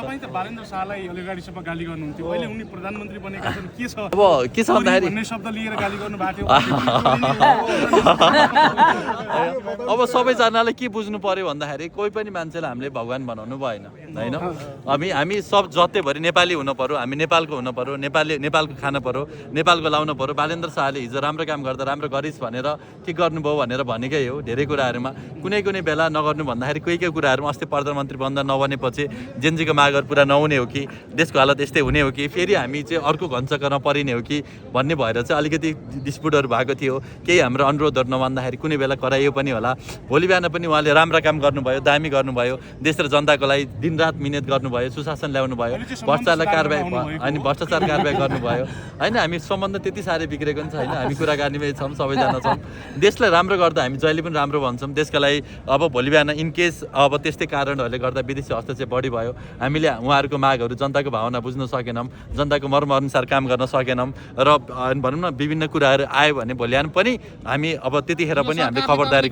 तपाईं त बालेन्द्र शाहलाई अलिगाडीसम्म गाली गर्नुहुन्थ्यो अहिले उनी प्रधानमन्त्री बनेका छन् के छ अब के छ भन्दाखेरि भन्ने शब्द लिएर गाली गर्नु भएको थियो अब सबैजनाले के बुझ्नु पर्यो भन्दाखेरि कोही पनि मान्छेलाई हामीले भगवान बनाउनु भएन होइन हामी सब जत्तैभरि नेपाली हुनु पर्यो हामी नेपालको हुनु पर्यो नेपालको खानु पर्यो नेपालको लाउनु पर्यो बालेन्द्र शाहले हिजो राम्रो काम गर्दा राम्रो गरिस् भनेर के गर्नुभयो भनेर भनेकै हो धेरै कुराहरूमा कुनै बेला नगर्नु भन्दाखेरि कोही कुराहरूमा अस्ति प्रधानमन्त्री बन्दा नबनेपछि जेनजीको मागहरू पुरा नहुने हो कि देशको हालत यस्तै हुने हो कि फेरि हामी चाहिँ अर्को घञ्चक्करमा परिने हो कि भन्ने भएर चाहिँ अलिकति डिस्प्युटहरू भएको थियो केही हाम्रो अनुरोधहरू नमान्दाखेरि कुनै बेला कराइयो पनि होला भोलि बिहान पनि उहाँले राम्रा काम गर्नुभयो दामी गर्नुभयो देश र जनताको लागि दिनरात मिहिनेत गर्नुभयो सुशासन ल्याउनु भयो भ्रष्टाचार कारबाही गर्नुभयो होइन हामी सम्बन्ध त्यति साह्रै बिग्रेको पनि छैन हामी कुराकानीमै छौँ सबैजना छौँ देशलाई राम्रो गर्दा हामी जहिले पनि राम्रो भन्छौँ देशका लागि अब भोलि बिहान इनकेस अब त्यस्तै कारणहरूले गर्दा विदेशी हस्तक्षेप बढी भयो हामीले उहाँहरूको मागहरू जनताको भावना बुझ्न सकेनौँ जनताको मर्म अनुसार काम गर्न सकेनौँ र भनौँ न विभिन्न कुराहरू आयो भने भोलि बिहान पनि हामी अब त्यतिखेर पनि हामीले खबरदारी